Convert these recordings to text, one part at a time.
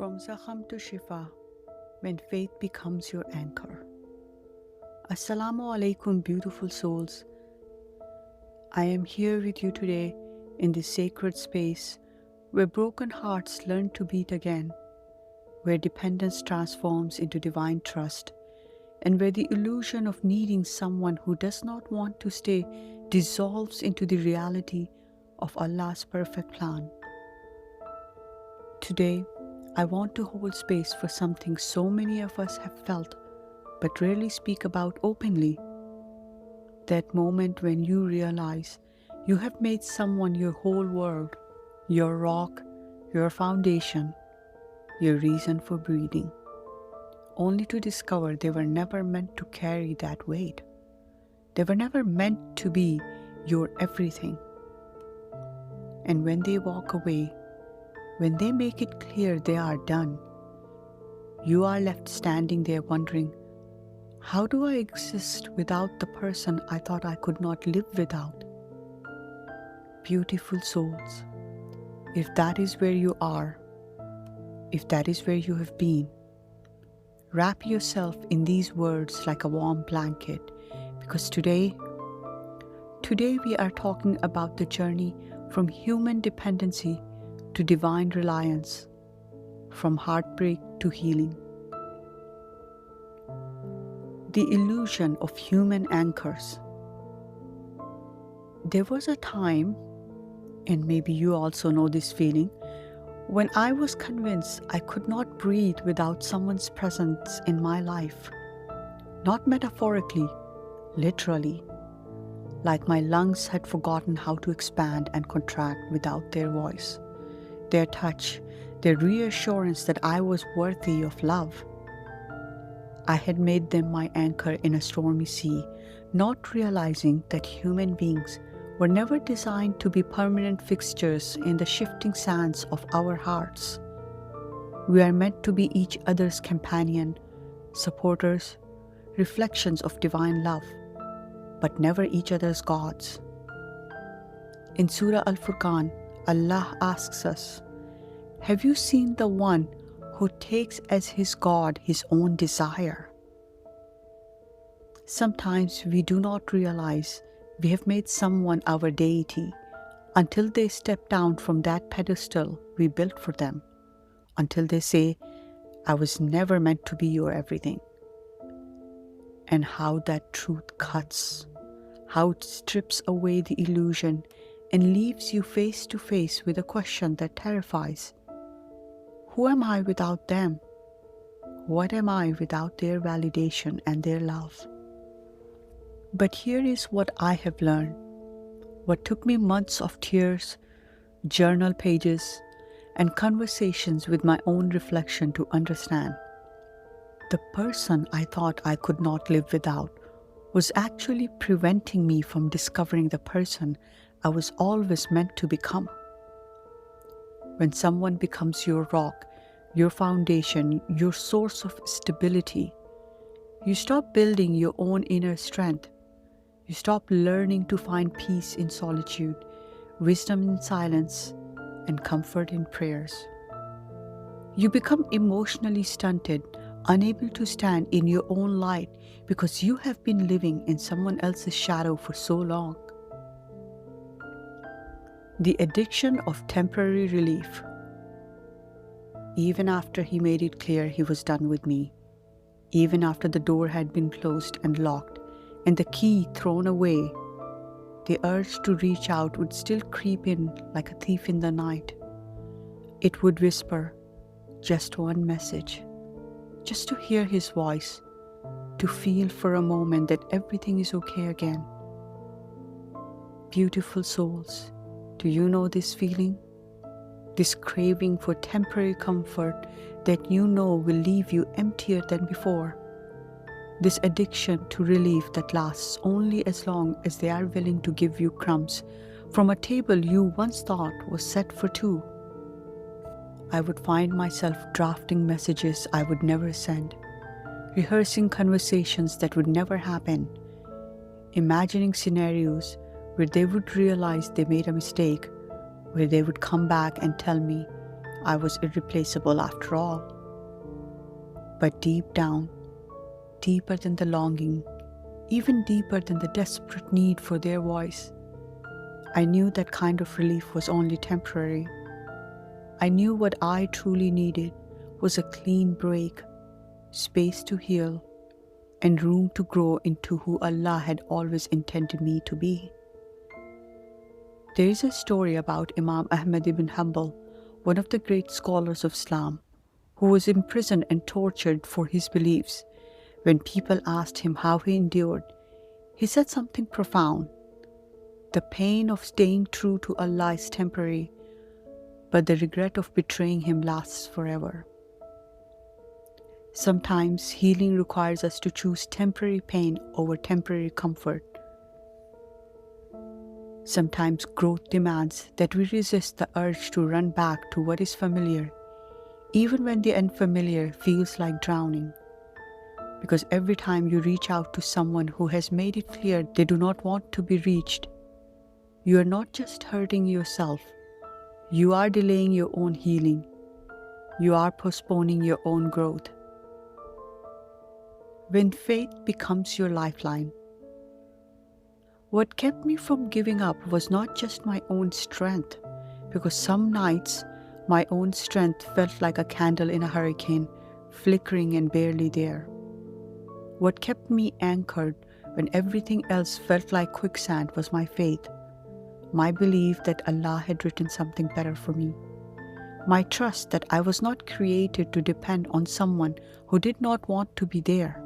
From Zakhm to Shifa, when faith becomes your anchor. Assalamu alaikum, beautiful souls. I am here with you today in this sacred space where broken hearts learn to beat again, where dependence transforms into divine trust, and where the illusion of needing someone who does not want to stay dissolves into the reality of Allah's perfect plan. Today, I want to hold space for something so many of us have felt but rarely speak about openly. That moment when you realize you have made someone your whole world, your rock, your foundation, your reason for breathing, only to discover they were never meant to carry that weight. They were never meant to be your everything. And when they walk away, when they make it clear they are done, you are left standing there wondering, how do I exist without the person I thought I could not live without? Beautiful souls, if that is where you are, if that is where you have been, wrap yourself in these words like a warm blanket, because today we are talking about the journey from human dependency to divine reliance, from heartbreak to healing. The illusion of human anchors. There was a time, and maybe you also know this feeling, when I was convinced I could not breathe without someone's presence in my life. Not metaphorically, literally, like my lungs had forgotten how to expand and contract without their voice, their touch, their reassurance that I was worthy of love. I had made them my anchor in a stormy sea, not realizing that human beings were never designed to be permanent fixtures in the shifting sands of our hearts. We are meant to be each other's companion, supporters, reflections of divine love, but never each other's gods. In Surah Al-Furqan, Allah asks us, have you seen the one who takes as his God his own desire? Sometimes we do not realize we have made someone our deity until they step down from that pedestal we built for them, until they say, I was never meant to be your everything. And how that truth cuts, how it strips away the illusion and leaves you face to face with a question that terrifies. Who am I without them? What am I without their validation and their love? But here is what I have learned, what took me months of tears, journal pages, and conversations with my own reflection to understand. The person I thought I could not live without was actually preventing me from discovering the person I was always meant to become. When someone becomes your rock, your foundation, your source of stability, you stop building your own inner strength. You stop learning to find peace in solitude, wisdom in silence, and comfort in prayers. You become emotionally stunted, unable to stand in your own light because you have been living in someone else's shadow for so long. The addiction of temporary relief. Even after he made it clear he was done with me, even after the door had been closed and locked and the key thrown away, the urge to reach out would still creep in like a thief in the night. It would whisper just one message, just to hear his voice, to feel for a moment that everything is okay again. Beautiful souls, do you know this feeling? This craving for temporary comfort that you know will leave you emptier than before. This addiction to relief that lasts only as long as they are willing to give you crumbs from a table you once thought was set for two. I would find myself drafting messages I would never send, rehearsing conversations that would never happen, imagining scenarios where they would realize they made a mistake, where they would come back and tell me, I was irreplaceable after all. But deep down, deeper than the longing, even deeper than the desperate need for their voice, I knew that kind of relief was only temporary. I knew what I truly needed was a clean break, space to heal, and room to grow into who Allah had always intended me to be. There is a story about Imam Ahmad ibn Hanbal, one of the great scholars of Islam, who was imprisoned and tortured for his beliefs. When people asked him how he endured, he said something profound. The pain of staying true to Allah is temporary, but the regret of betraying Him lasts forever. Sometimes healing requires us to choose temporary pain over temporary comfort. Sometimes growth demands that we resist the urge to run back to what is familiar, even when the unfamiliar feels like drowning. Because every time you reach out to someone who has made it clear they do not want to be reached, you are not just hurting yourself, you are delaying your own healing. You are postponing your own growth. When faith becomes your lifeline, what kept me from giving up was not just my own strength, because some nights my own strength felt like a candle in a hurricane, flickering and barely there. What kept me anchored when everything else felt like quicksand was my faith, my belief that Allah had written something better for me, my trust that I was not created to depend on someone who did not want to be there.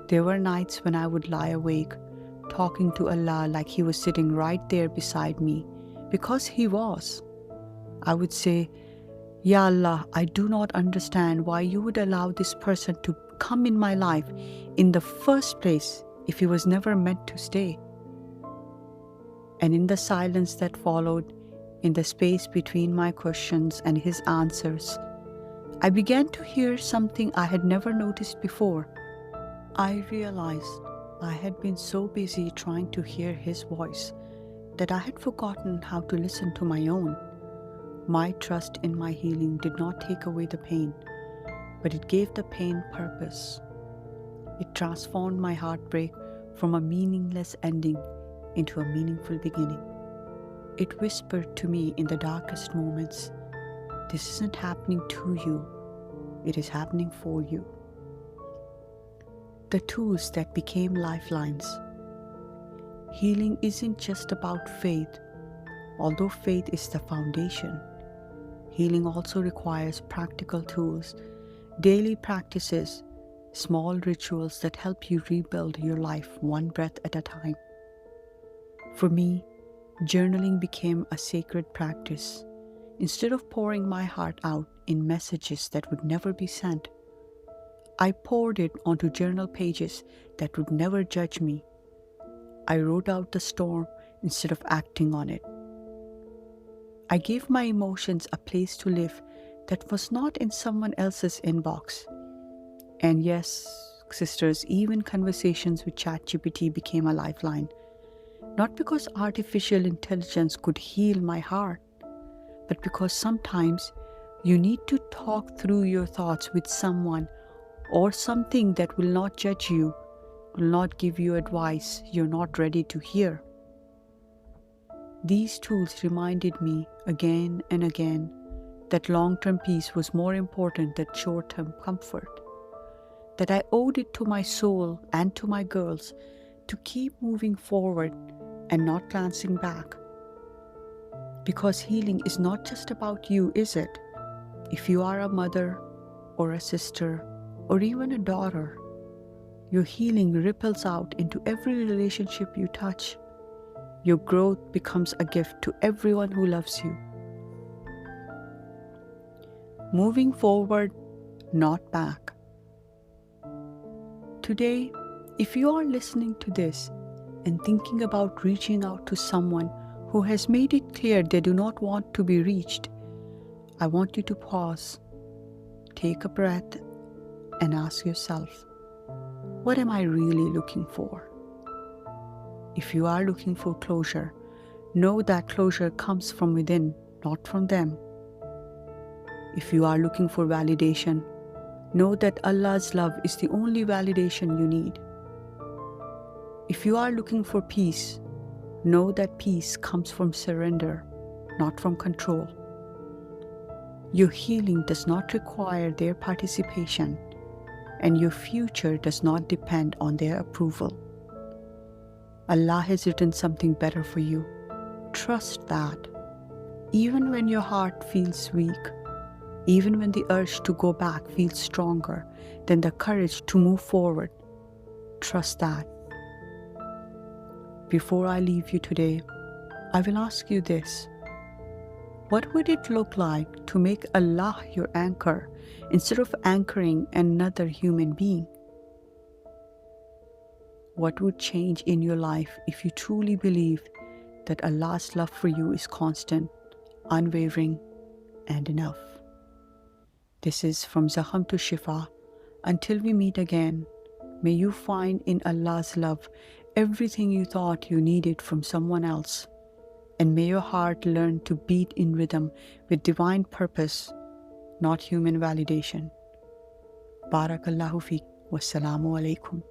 There were nights when I would lie awake, talking to Allah like He was sitting right there beside me, because He was. I would say, Ya Allah, I do not understand why you would allow this person to come in my life in the first place if he was never meant to stay. And in the silence that followed, in the space between my questions and His answers, I began to hear something I had never noticed before. I realized I had been so busy trying to hear His voice that I had forgotten how to listen to my own. My trust in my healing did not take away the pain, but it gave the pain purpose. It transformed my heartbreak from a meaningless ending into a meaningful beginning. It whispered to me in the darkest moments, "This isn't happening to you, it is happening for you." The tools that became lifelines. Healing isn't just about faith, although faith is the foundation. Healing also requires practical tools, daily practices, small rituals that help you rebuild your life one breath at a time. For me, journaling became a sacred practice. Instead of pouring my heart out in messages that would never be sent, I poured it onto journal pages that would never judge me. I wrote out the storm instead of acting on it. I gave my emotions a place to live that was not in someone else's inbox. And yes, sisters, even conversations with ChatGPT became a lifeline. Not because artificial intelligence could heal my heart, but because sometimes you need to talk through your thoughts with someone or something that will not judge you, will not give you advice you're not ready to hear. These tools reminded me again and again that long-term peace was more important than short-term comfort, that I owed it to my soul and to my girls to keep moving forward and not glancing back. Because healing is not just about you, is it? If you are a mother or a sister or even a daughter, your healing ripples out into every relationship you touch. Your growth becomes a gift to everyone who loves you. Moving forward, not back. Today, if you are listening to this and thinking about reaching out to someone who has made it clear they do not want to be reached, I want you to pause, take a breath, and ask yourself, what am I really looking for? If you are looking for closure, know that closure comes from within, not from them. If you are looking for validation, know that Allah's love is the only validation you need. If you are looking for peace, know that peace comes from surrender, not from control. Your healing does not require their participation, and your future does not depend on their approval. Allah has written something better for you. Trust that. Even when your heart feels weak, even when the urge to go back feels stronger than the courage to move forward, trust that. Before I leave you today, I will ask you this. What would it look like to make Allah your anchor instead of anchoring another human being? What would change in your life if you truly believe that Allah's love for you is constant, unwavering, and enough? This is from Zakhm to Shifa. Until we meet again, may you find in Allah's love everything you thought you needed from someone else, and may your heart learn to beat in rhythm with divine purpose, not human validation. Barakallahu feek. Wassalamu alaikum.